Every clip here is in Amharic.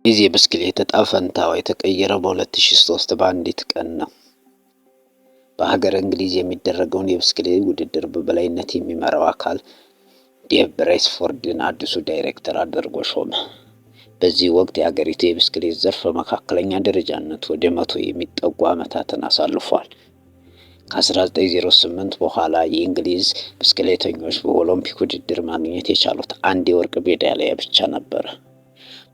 የዚህ ብስክሌት ዕጣ ፈንታዋ የተቀየረው በ2003 በአንዲት ቀን ነው። በሀገረ እንግሊዝ የሚደረገውን የብስክሌት ውድድር በበላይነት የሚመራው አካል ዴቭ ብሬስፎርድን አዲሱ ዳይሬክተር አድርጎ ሾመ። በዚህ ወቅት የሀገሪቱ የብስክሌት ዘርፍ በመካከለኛ ደረጃነት ወደ 100 የሚጠጉ ዓመታትን አሳልፏል። ከ1908 በኋላ የእንግሊዝ ብስክሌተኞች በኦሎምፒክ ውድድር ማግኘት የቻሉት አንድ የወርቅ ሜዳሊያ ብቻ ነበር።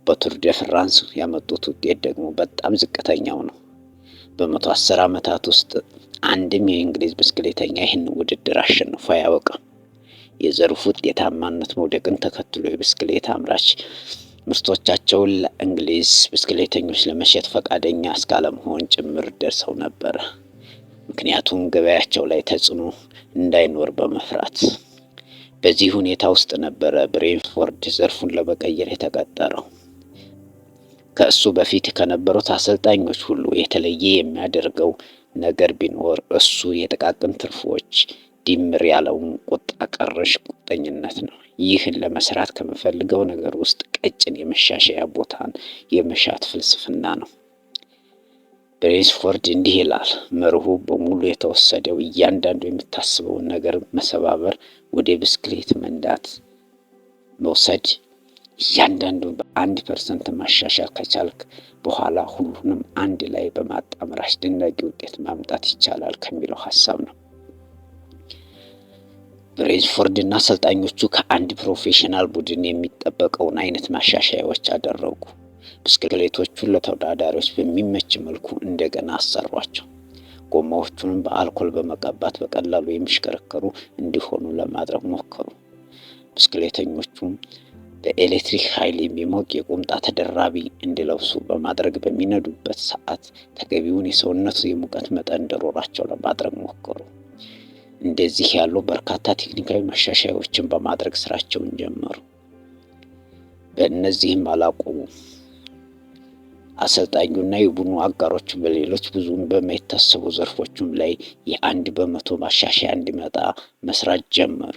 በቱር ደ ፍራንስ ያመጡት ውጤት ደግሞ በጣም ዝቅተኛው ነው። በ110 ዓመታት ውስጥ አንድም የእንግሊዝ ብስክሌተኛ ይህን ውድድር አሸንፎ አያውቅም። የዘርፉ ውጤታማነት መውደቅን ተከትሎ የብስክሌት አምራች ምርቶቻቸውን ለእንግሊዝ ብስክሌተኞች ለመሸጥ ፈቃደኛ እስካለመሆን ጭምር ደርሰው ነበር። ምክንያቱም ገበያቸው ላይ ተጽዕኖ እንዳይኖር በመፍራት። በዚህ ሁኔታ ውስጥ ነበረ ብሬንፎርድ ዘርፉን ለመቀየር የተቀጠረው። ከእሱ በፊት ከነበሩት አሰልጣኞች ሁሉ የተለየ የሚያደርገው ነገር ቢኖር እሱ የጥቃቅን ትርፎች ድምር ያለውን ቁጣ ቀረሽ ቁርጠኝነት ነው። ይህን ለመስራት ከምፈልገው ነገር ውስጥ ቀጭን የመሻሻያ ቦታን የመሻት ፍልስፍና ነው። ብሬንፎርድ እንዲህ ይላል፣ መርሁ በሙሉ የተወሰደው እያንዳንዱ የምታስበውን ነገር መሰባበር ወደ ብስክሌት መንዳት መውሰድ። እያንዳንዱ በ1% ማሻሻል ከቻልክ በኋላ ሁሉንም አንድ ላይ በማጣመር አስደናቂ ውጤት ማምጣት ይቻላል ከሚለው ሀሳብ ነው። ብሬንፎርድ እና አሰልጣኞቹ ከአንድ ፕሮፌሽናል ቡድን የሚጠበቀውን አይነት ማሻሻያዎች አደረጉ። ብስክሌቶቹን ለተወዳዳሪዎች በሚመች መልኩ እንደገና አሰሯቸው። ጎማዎቹንም በአልኮል በመቀባት በቀላሉ የሚሽከረከሩ እንዲሆኑ ለማድረግ ሞከሩ። ብስክሌተኞቹም በኤሌክትሪክ ኃይል የሚሞቅ የቁምጣ ተደራቢ እንዲለብሱ በማድረግ በሚነዱበት ሰዓት ተገቢውን የሰውነት የሙቀት መጠን እንዲኖራቸው ለማድረግ ሞከሩ። እንደዚህ ያሉ በርካታ ቴክኒካዊ ማሻሻያዎችን በማድረግ ስራቸውን ጀመሩ። በእነዚህም አላቆሙም። አሰልጣኙና የቡድኑ አጋሮቹ በሌሎች ብዙም በማይታሰቡ ዘርፎችም ላይ የ1% ማሻሻያ እንዲመጣ መስራት ጀመሩ።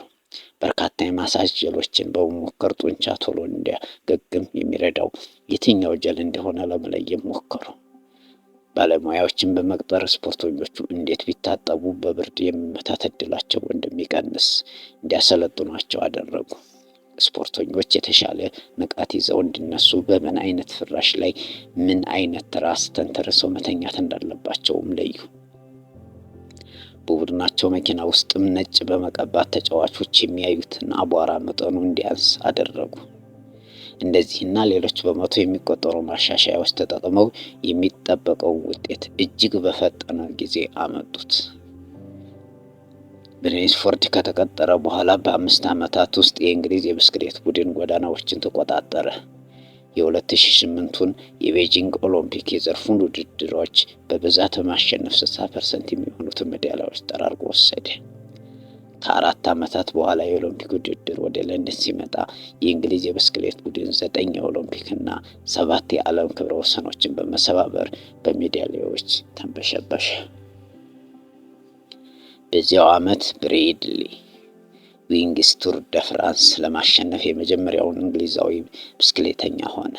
በርካታ የማሳጅ ጀሎችን በመሞከር ጡንቻ ቶሎ እንዲያገግም የሚረዳው የትኛው ጀል እንደሆነ ለመለየት ሞከሩ። ባለሙያዎችን በመቅጠር ስፖርተኞቹ እንዴት ቢታጠቡ በብርድ የመመታት ዕድላቸው እንደሚቀንስ እንዲያሰለጥኗቸው አደረጉ። ስፖርተኞች የተሻለ ንቃት ይዘው እንዲነሱ በምን አይነት ፍራሽ ላይ ምን አይነት ትራስ ተንተርሰው መተኛት እንዳለባቸውም ለዩ። በቡድናቸው መኪና ውስጥም ነጭ በመቀባት ተጫዋቾች የሚያዩትን አቧራ መጠኑ እንዲያንስ አደረጉ። እንደዚህና ሌሎች በመቶ የሚቆጠሩ ማሻሻያዎች ተጠቅመው የሚጠበቀው ውጤት እጅግ በፈጠነ ጊዜ አመጡት። ብሬንፎርድ ከተቀጠረ በኋላ በ5 ዓመታት ውስጥ የእንግሊዝ የብስክሌት ቡድን ጎዳናዎችን ተቆጣጠረ። የ2008ቱን የቤጂንግ ኦሎምፒክ የዘርፉን ውድድሮች በብዛት በማሸነፍ 60% የሚሆኑትን ሜዳሊያዎች ጠራርጎ ወሰደ። ከ4 ዓመታት በኋላ የኦሎምፒክ ውድድር ወደ ለንደን ሲመጣ የእንግሊዝ የብስክሌት ቡድን 9 የኦሎምፒክ እና 7 የዓለም ክብረ ወሰኖችን በመሰባበር በሜዳሊያዎች ተንበሸበሸ። በዚያው ዓመት ብሬድሊ ዊንግስ ቱር ደ ፍራንስ ለማሸነፍ የመጀመሪያውን እንግሊዛዊ ብስክሌተኛ ሆነ።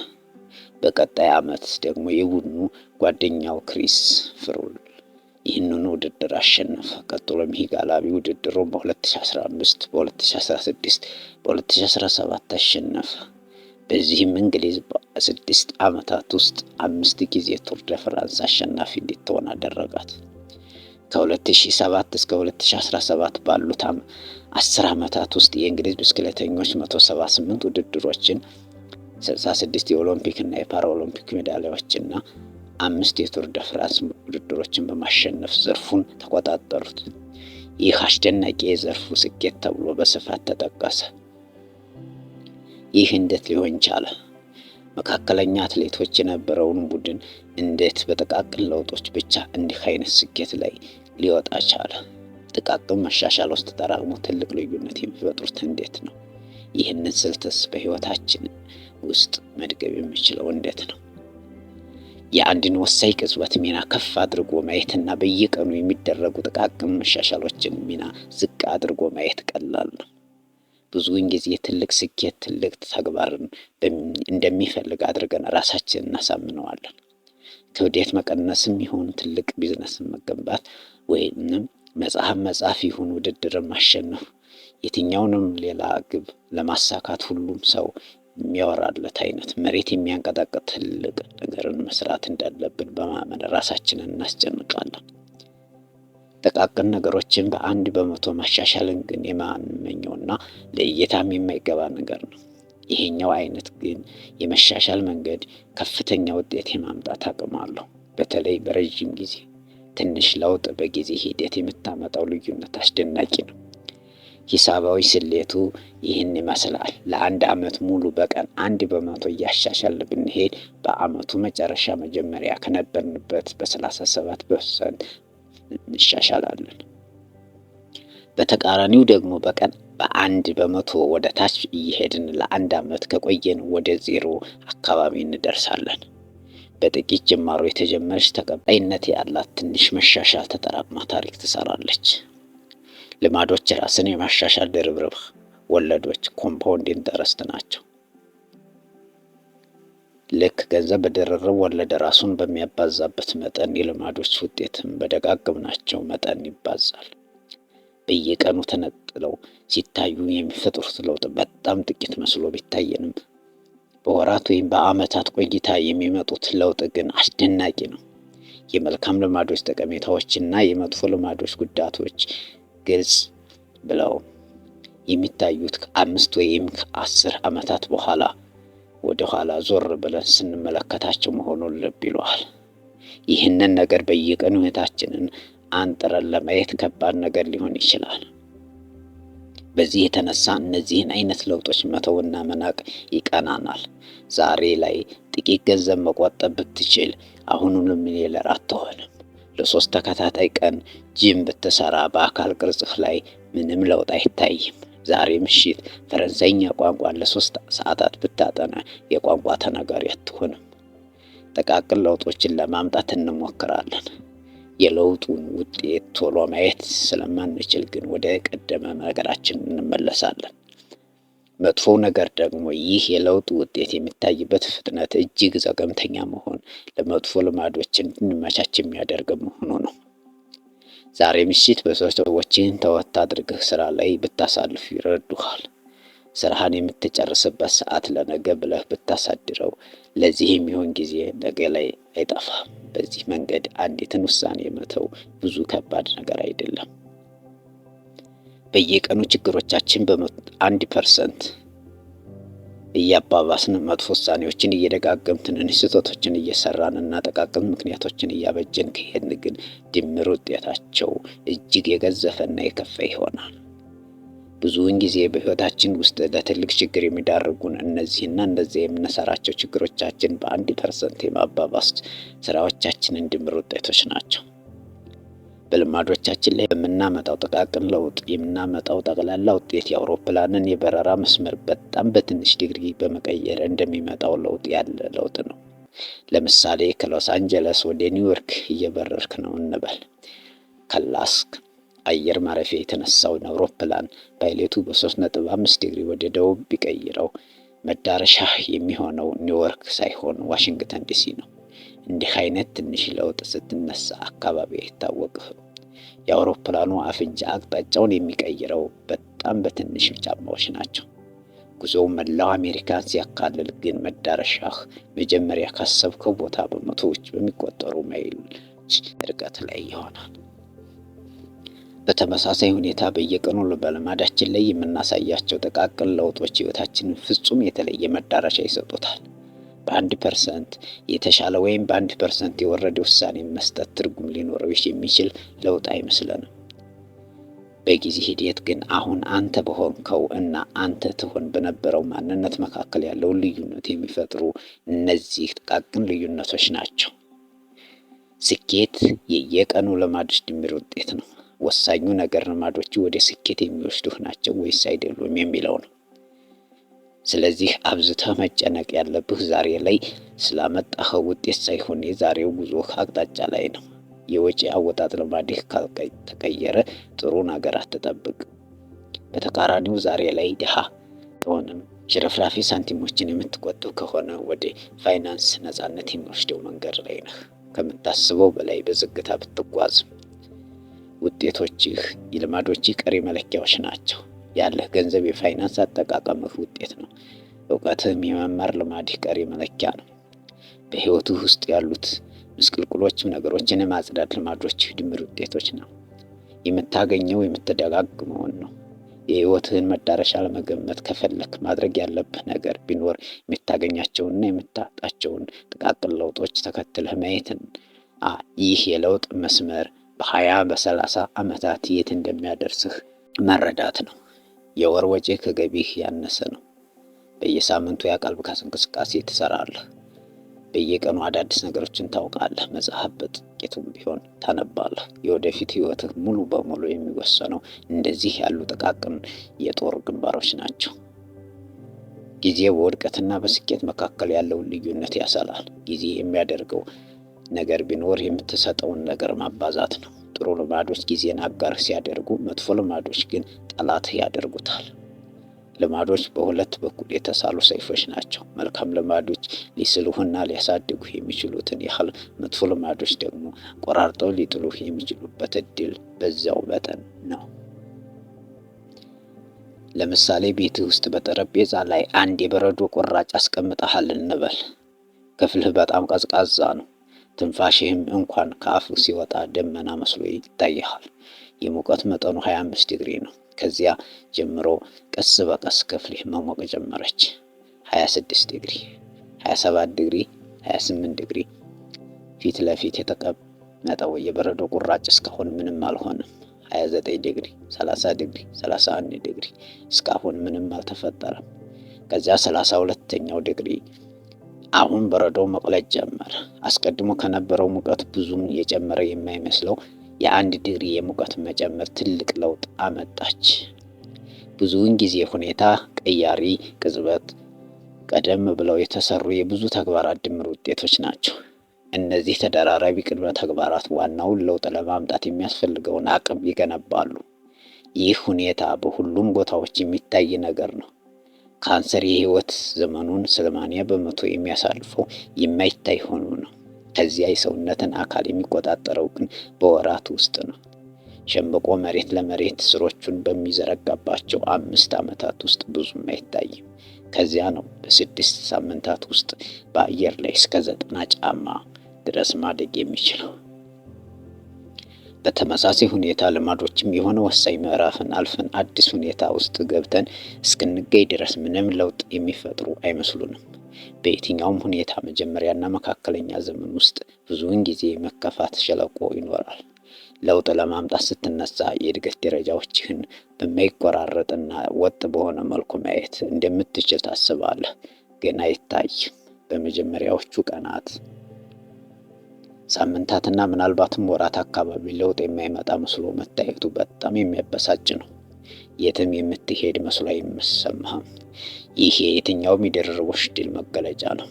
በቀጣይ ዓመት ደግሞ የቡድኑ ጓደኛው ክሪስ ፍሩል ይህንን ውድድር አሸነፈ። ቀጥሎም ሂጋላቢ ውድድሩን በ2015፣ በ2016፣ በ2017 አሸነፈ። በዚህም እንግሊዝ በ6 ዓመታት ውስጥ 5 ጊዜ ቱር ደ ፍራንስ አሸናፊ እንድትሆን አደረጋት። ከ2007 እስከ 2017 ባሉት 10 ዓመታት ውስጥ የእንግሊዝ ብስክሌተኞች 178 ውድድሮችን፣ 66 የኦሎምፒክ እና የፓራኦሎምፒክ ሜዳሊያዎችና 5 የቱር ደ ፍራንስ ውድድሮችን በማሸነፍ ዘርፉን ተቆጣጠሩት። ይህ አስደናቂ የዘርፉ ስኬት ተብሎ በስፋት ተጠቀሰ። ይህ እንዴት ሊሆን ቻለ? መካከለኛ አትሌቶች የነበረውን ቡድን እንዴት በጥቃቅን ለውጦች ብቻ እንዲህ አይነት ስኬት ላይ ሊወጣ ቻለ? ጥቃቅን መሻሻሎች ተጠራቅመው ትልቅ ልዩነት የሚፈጥሩት እንዴት ነው? ይህንን ስልትስ በህይወታችን ውስጥ መድገም የሚችለው እንዴት ነው? የአንድን ወሳኝ ቅጽበት ሚና ከፍ አድርጎ ማየትና በየቀኑ የሚደረጉ ጥቃቅን መሻሻሎችን ሚና ዝቅ አድርጎ ማየት ቀላል ነው። ብዙውን ጊዜ ትልቅ ስኬት ትልቅ ተግባርን እንደሚፈልግ አድርገን ራሳችንን እናሳምነዋለን። ክብደት መቀነስም ይሁን ትልቅ ቢዝነስን መገንባት ወይንም መጽሐፍ መጻፍ ይሁን ውድድርን ማሸነፍ የትኛውንም ሌላ ግብ ለማሳካት ሁሉም ሰው የሚያወራለት አይነት መሬት የሚያንቀጠቅጥ ትልቅ ነገርን መስራት እንዳለብን በማመን ራሳችንን እናስጨንቃለን። ጥቃቅን ነገሮችን በ1% ማሻሻልን ግን የማንመኘውና ለእይታም የማይገባ ነገር ነው። ይሄኛው አይነት ግን የመሻሻል መንገድ ከፍተኛ ውጤት የማምጣት አቅም አለው። በተለይ በረዥም ጊዜ ትንሽ ለውጥ በጊዜ ሂደት የምታመጣው ልዩነት አስደናቂ ነው። ሂሳባዊ ስሌቱ ይህን ይመስላል። ለ1 ዓመት ሙሉ በቀን 1% እያሻሻልን ብንሄድ በዓመቱ መጨረሻ መጀመሪያ ከነበርንበት በ37% እንሻሻላለን። በተቃራኒው ደግሞ በቀን በ1% ወደ ታች እየሄድን ለ1 ዓመት ከቆየን ወደ 0 አካባቢ እንደርሳለን። በጥቂት ጅማሮ የተጀመረች ተቀባይነት ያላት ትንሽ መሻሻል ተጠራቅማ ታሪክ ትሰራለች። ልማዶች ራስን የማሻሻል ድርብርብ ወለዶች ኮምፓውንድ ኢንተረስት ናቸው። ልክ ገንዘብ በድርርብ ወለድ ራሱን በሚያባዛበት መጠን የልማዶች ውጤትም በደጋገምናቸው መጠን ይባዛል። በየቀኑ ተነጥለው ሲታዩ የሚፈጥሩት ለውጥ በጣም ጥቂት መስሎ ቢታየንም በወራት ወይም በዓመታት ቆይታ የሚመጡት ለውጥ ግን አስደናቂ ነው። የመልካም ልማዶች ጠቀሜታዎችና የመጥፎ ልማዶች ጉዳቶች ግልጽ ብለው የሚታዩት ከ5 ወይም ከ10 ዓመታት በኋላ ወደ ኋላ ዞር ብለን ስንመለከታቸው መሆኑን ልብ ይለዋል። ይህንን ነገር በየቀኑ ህይወታችንን አንጥረን ለማየት ከባድ ነገር ሊሆን ይችላል። በዚህ የተነሳ እነዚህን አይነት ለውጦች መተውና መናቅ ይቀናናል። ዛሬ ላይ ጥቂት ገንዘብ መቆጠብ ብትችል አሁኑንም ሚሊየነር አትሆንም። ለ3 ተከታታይ ቀን ጂም ብትሰራ በአካል ቅርጽህ ላይ ምንም ለውጥ አይታይም። ዛሬ ምሽት ፈረንሳይኛ ቋንቋን ለ3 ሰዓታት ብታጠና የቋንቋ ተናጋሪ አትሆንም። ጥቃቅን ለውጦችን ለማምጣት እንሞክራለን። የለውጡን ውጤት ቶሎ ማየት ስለማንችል ግን ወደ ቀደመ ነገራችን እንመለሳለን። መጥፎው ነገር ደግሞ ይህ የለውጥ ውጤት የሚታይበት ፍጥነት እጅግ ዘገምተኛ መሆን ለመጥፎ ልማዶች እንድንመቻች የሚያደርግ መሆኑ ነው። ዛሬ ምሽት በሰዎችን ተወት አድርገህ ስራ ላይ ብታሳልፍ ይረዱሃል። ስራህን የምትጨርስበት ሰዓት ለነገ ብለህ ብታሳድረው ለዚህ የሚሆን ጊዜ ነገ ላይ አይጠፋም። በዚህ መንገድ አንዲትን ውሳኔ መተው ብዙ ከባድ ነገር አይደለም። በየቀኑ ችግሮቻችን በ1% እያባባስን መጥፎ ውሳኔዎችን እየደጋገምን ትንንሽ ስህተቶችን እየሰራን እና ጥቃቅን ምክንያቶችን እያበጀን ከሄድን ግን ድምር ውጤታቸው እጅግ የገዘፈና የከፋ ይሆናል። ብዙውን ጊዜ በህይወታችን ውስጥ ለትልቅ ችግር የሚዳርጉን እነዚህና እንደዚያ የምንሰራቸው ችግሮቻችን በ1% የማባባስ ስራዎቻችንን ድምር ውጤቶች ናቸው። በልማዶቻችን ላይ በምናመጣው ጥቃቅን ለውጥ የምናመጣው ጠቅላላ ውጤት የአውሮፕላንን የበረራ መስመር በጣም በትንሽ ዲግሪ በመቀየር እንደሚመጣው ለውጥ ያለ ለውጥ ነው። ለምሳሌ ከሎስ አንጀለስ ወደ ኒውዮርክ እየበረርክ ነው እንበል። ከላስክ አየር ማረፊያ የተነሳውን አውሮፕላን ፓይለቱ በ3.5 ዲግሪ ወደ ደቡብ ቢቀይረው መዳረሻ የሚሆነው ኒውዮርክ ሳይሆን ዋሽንግተን ዲሲ ነው። እንዲህ አይነት ትንሽ ለውጥ ስትነሳ አካባቢ አይታወቅም። የአውሮፕላኑ አፍንጫ አቅጣጫውን የሚቀይረው በጣም በትንሽ ጫማዎች ናቸው። ጉዞው መላው አሜሪካን ሲያካልል ግን መዳረሻህ መጀመሪያ ካሰብከው ቦታ በመቶዎች በሚቆጠሩ ማይሎች ርቀት ላይ ይሆናል። በተመሳሳይ ሁኔታ በየቀኑ በልማዳችን ላይ የምናሳያቸው ጥቃቅን ለውጦች ህይወታችንን ፍጹም የተለየ መዳረሻ ይሰጡታል። በ1% የተሻለ ወይም በ1% የወረደ ውሳኔ መስጠት ትርጉም ሊኖረው የሚችል ለውጥ አይመስለንም። በጊዜ ሂደት ግን አሁን አንተ በሆንከው እና አንተ ትሆን በነበረው ማንነት መካከል ያለውን ልዩነት የሚፈጥሩ እነዚህ ጥቃቅን ልዩነቶች ናቸው። ስኬት የየቀኑ ልማዶች ድምር ውጤት ነው። ወሳኙ ነገር ልማዶቹ ወደ ስኬት የሚወስዱህ ናቸው ወይስ አይደሉም የሚለው ነው። ስለዚህ አብዝተህ መጨነቅ ያለብህ ዛሬ ላይ ስላመጣኸው ውጤት ሳይሆን የዛሬው ጉዞህ አቅጣጫ ላይ ነው። የወጪ አወጣጥ ልማድህ ካልተቀየረ ጥሩ ነገር አትጠብቅ። በተቃራኒው ዛሬ ላይ ድሃ ትሆንም ሽርፍራፊ ሳንቲሞችን የምትቆጥብ ከሆነ ወደ ፋይናንስ ነፃነት የሚወስደው መንገድ ላይ ነህ። ከምታስበው በላይ በዝግታ ብትጓዝ ውጤቶችህ የልማዶችህ ቀሪ መለኪያዎች ናቸው። ያለህ ገንዘብ የፋይናንስ አጠቃቀምህ ውጤት ነው። እውቀትህም የመማር ልማድህ ቀሪ መለኪያ ነው። በህይወትህ ውስጥ ያሉት ምስቅልቅሎችም ነገሮችን የማጽዳት ልማዶችህ ድምር ውጤቶች ነው። የምታገኘው የምትደጋግመውን ነው። የህይወትህን መዳረሻ ለመገመት ከፈለክ ማድረግ ያለብህ ነገር ቢኖር የምታገኛቸውንና የምታጣቸውን ጥቃቅን ለውጦች ተከትለህ ማየትን። ይህ የለውጥ መስመር በ20 በ30 ዓመታት የት እንደሚያደርስህ መረዳት ነው። የወር ወጪ ከገቢህ ያነሰ ነው። በየሳምንቱ የአካል ብቃት እንቅስቃሴ ትሰራለህ። በየቀኑ አዳዲስ ነገሮችን ታውቃለህ። መጽሐፍ በጥቂቱም ቢሆን ታነባለህ። የወደፊት ህይወትህ ሙሉ በሙሉ የሚወሰነው እንደዚህ ያሉ ጥቃቅን የጦር ግንባሮች ናቸው። ጊዜ በውድቀትና በስኬት መካከል ያለውን ልዩነት ያሰላል። ጊዜ የሚያደርገው ነገር ቢኖር የምትሰጠውን ነገር ማባዛት ነው። ጥሩ ልማዶች ጊዜን አጋርህ ሲያደርጉ፣ መጥፎ ልማዶች ግን ጠላትህ ያደርጉታል። ልማዶች በሁለት በኩል የተሳሉ ሰይፎች ናቸው። መልካም ልማዶች ሊስሉህና ሊያሳድጉህ የሚችሉትን ያህል መጥፎ ልማዶች ደግሞ ቆራርጠው ሊጥሉህ የሚችሉበት እድል በዚያው መጠን ነው። ለምሳሌ ቤትህ ውስጥ በጠረጴዛ ላይ አንድ የበረዶ ቁራጭ አስቀምጠሃል እንበል። ክፍልህ በጣም ቀዝቃዛ ነው። ትንፋሽህም እንኳን ከአፍህ ሲወጣ ደመና መስሎ ይታይሃል። የሙቀት መጠኑ 25 ዲግሪ ነው። ከዚያ ጀምሮ ቀስ በቀስ ክፍልህ መሞቅ ጀመረች። 26 ዲግሪ፣ 27 ዲግሪ፣ 28 ዲግሪ። ፊት ለፊት የተቀመጠው የበረዶ ቁራጭ እስካሁን ምንም አልሆነም። 29 ዲግሪ፣ 30 ዲግሪ፣ 31 ዲግሪ። እስካሁን ምንም አልተፈጠረም። ከዚያ 32ኛው ዲግሪ አሁን በረዶው መቅለጥ ጀመረ። አስቀድሞ ከነበረው ሙቀት ብዙም የጨመረ የማይመስለው የ1 ዲግሪ የሙቀት መጨመር ትልቅ ለውጥ አመጣች። ብዙውን ጊዜ ሁኔታ ቀያሪ ቅጽበት ቀደም ብለው የተሰሩ የብዙ ተግባራት ድምር ውጤቶች ናቸው። እነዚህ ተደራራቢ ቅድመ ተግባራት ዋናውን ለውጥ ለማምጣት የሚያስፈልገውን አቅም ይገነባሉ። ይህ ሁኔታ በሁሉም ቦታዎች የሚታይ ነገር ነው። ካንሰር የህይወት ዘመኑን 80% የሚያሳልፈው የማይታይ ሆኖ ነው። ከዚያ የሰውነትን አካል የሚቆጣጠረው ግን በወራት ውስጥ ነው። ሸምበቆ መሬት ለመሬት ስሮቹን በሚዘረጋባቸው 5 ዓመታት ውስጥ ብዙም አይታይም። ከዚያ ነው በ6 ሳምንታት ውስጥ በአየር ላይ እስከ 90 ጫማ ድረስ ማደግ የሚችለው። በተመሳሳይ ሁኔታ ልማዶችም የሆነ ወሳኝ ምዕራፍን አልፈን አዲስ ሁኔታ ውስጥ ገብተን እስክንገኝ ድረስ ምንም ለውጥ የሚፈጥሩ አይመስሉንም። በየትኛውም ሁኔታ መጀመሪያና መካከለኛ ዘመን ውስጥ ብዙውን ጊዜ መከፋት ሸለቆ ይኖራል። ለውጥ ለማምጣት ስትነሳ የእድገት ደረጃዎችህን በማይቆራረጥና ወጥ በሆነ መልኩ ማየት እንደምትችል ታስባለህ፣ ግን አይታይም። በመጀመሪያዎቹ ቀናት፣ ሳምንታትና ምናልባትም ወራት አካባቢ ለውጥ የማይመጣ መስሎ መታየቱ በጣም የሚያበሳጭ ነው። የትም የምትሄድ መስሎ አይሰማህም። ይህ የየትኛውም የድርርቦሽ ድል መገለጫ ነው።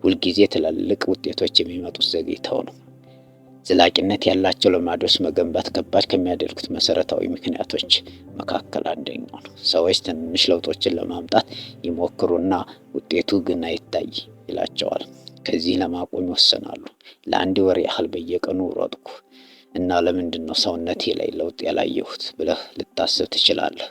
ሁልጊዜ ትላልቅ ውጤቶች የሚመጡት ዘግይተው ነው። ዘላቂነት ያላቸው ልማዶች መገንባት ከባድ ከሚያደርጉት መሰረታዊ ምክንያቶች መካከል አንደኛው ነው። ሰዎች ትንሽ ለውጦችን ለማምጣት ይሞክሩና ውጤቱ ግን አይታይ ይላቸዋል። ከዚህ ለማቆም ይወሰናሉ። ለአንድ ወር ያህል በየቀኑ ሮጥኩ እና ለምንድን ነው ሰውነቴ ላይ ለውጥ ያላየሁት ብለህ ልታስብ ትችላለህ።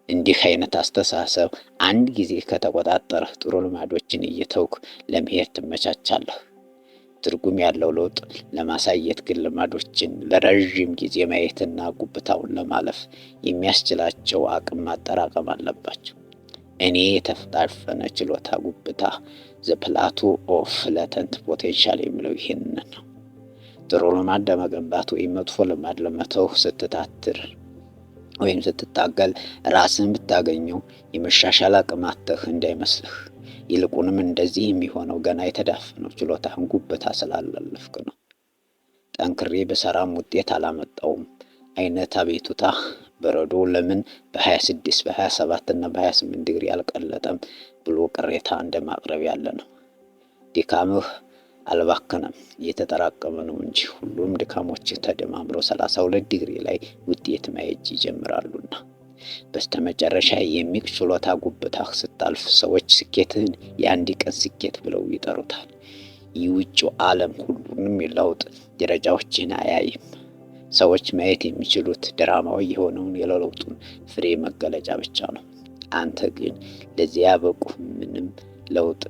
እንዲህ አይነት አስተሳሰብ አንድ ጊዜ ከተቆጣጠረህ ጥሩ ልማዶችን እየተውክ ለመሄድ ትመቻቻለህ። ትርጉም ያለው ለውጥ ለማሳየት ግን ልማዶችን ለረዥም ጊዜ ማየትና ጉብታውን ለማለፍ የሚያስችላቸው አቅም ማጠራቀም አለባቸው። እኔ የተፈጣፈነ ችሎታ ጉብታ ዘ ፕላቶ ኦፍ ላተንት ፖቴንሻል የሚለው ይሄንን ነው። ጥሩ ልማድ ለመገንባት ወይም መጥፎ ልማድ ለመተው ስትታትር ወይም ስትታገል ራስን ብታገኘው የመሻሻል አቅም አጥተህ እንዳይመስልህ። ይልቁንም እንደዚህ የሚሆነው ገና የተዳፈነው ችሎታህን ጉብታ ስላለፍክ ነው። ጠንክሬ በሰራም ውጤት አላመጣውም አይነት አቤቱታ በረዶ ለምን በ26 በ27 እና በ28 ዲግሪ አልቀለጠም ብሎ ቅሬታ እንደማቅረብ ያለ ነው። ድካምህ አልባከነም፣ እየተጠራቀመ ነው እንጂ። ሁሉም ድካሞች ተደማምረው 32 ዲግሪ ላይ ውጤት ማየት ይጀምራሉና በስተመጨረሻ የሚቅ ችሎታ ጉብታህ ስታልፍ ሰዎች ስኬትህን የአንድ ቀን ስኬት ብለው ይጠሩታል። የውጭው ዓለም ሁሉንም የለውጥ ደረጃዎችን አያይም። ሰዎች ማየት የሚችሉት ድራማዊ የሆነውን የለውጡን ፍሬ መገለጫ ብቻ ነው። አንተ ግን ለዚህ ያበቁህ ምንም ለውጥ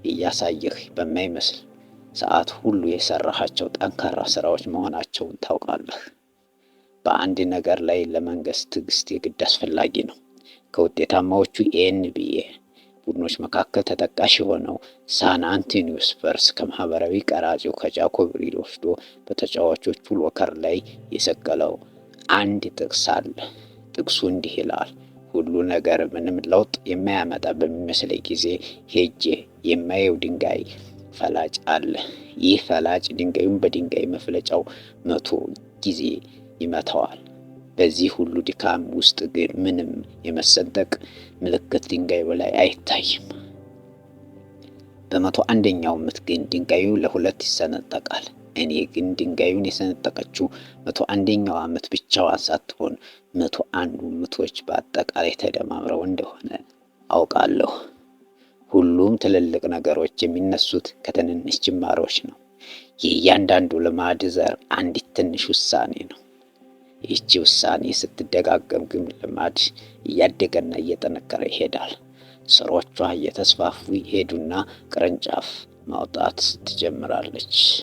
እያሳየህ በማይመስል ሰዓት ሁሉ የሰራሃቸው ጠንካራ ስራዎች መሆናቸውን ታውቃለህ። በአንድ ነገር ላይ ለመንገስ ትዕግስት የግድ አስፈላጊ ነው። ከውጤታማዎቹ የኤንቢኤ ቡድኖች መካከል ተጠቃሽ የሆነው ሳን አንቶኒዮ ስፐርስ ከማህበራዊ ቀራጺው ከጃኮብ ሪድ ወስዶ በተጫዋቾቹ ሎከር ላይ የሰቀለው አንድ ጥቅስ አለ። ጥቅሱ እንዲህ ይላል: ሁሉ ነገር ምንም ለውጥ የማያመጣ በሚመስለኝ ጊዜ ሄጄ የማየው ድንጋይ ፈላጭ አለ። ይህ ፈላጭ ድንጋዩን በድንጋይ መፍለጫው 100 ጊዜ ይመታዋል። በዚህ ሁሉ ድካም ውስጥ ግን ምንም የመሰንጠቅ ምልክት ድንጋዩ ላይ አይታይም። በ101ኛው ምት ግን ድንጋዩ ለሁለት ይሰነጠቃል። እኔ ግን ድንጋዩን የሰነጠቀችው 101ኛዋ ምት ብቻዋን ሳትሆን 101ዱ ምቶች በአጠቃላይ ተደማምረው እንደሆነ አውቃለሁ። ሁሉም ትልልቅ ነገሮች የሚነሱት ከትንንሽ ጅማሮች ነው። የእያንዳንዱ ልማድ ዘር አንዲት ትንሽ ውሳኔ ነው። ይህቺ ውሳኔ ስትደጋገም ግን ልማድ እያደገና እየጠነከረ ይሄዳል። ስሮቿ እየተስፋፉ ይሄዱና ቅርንጫፍ ማውጣት ትጀምራለች።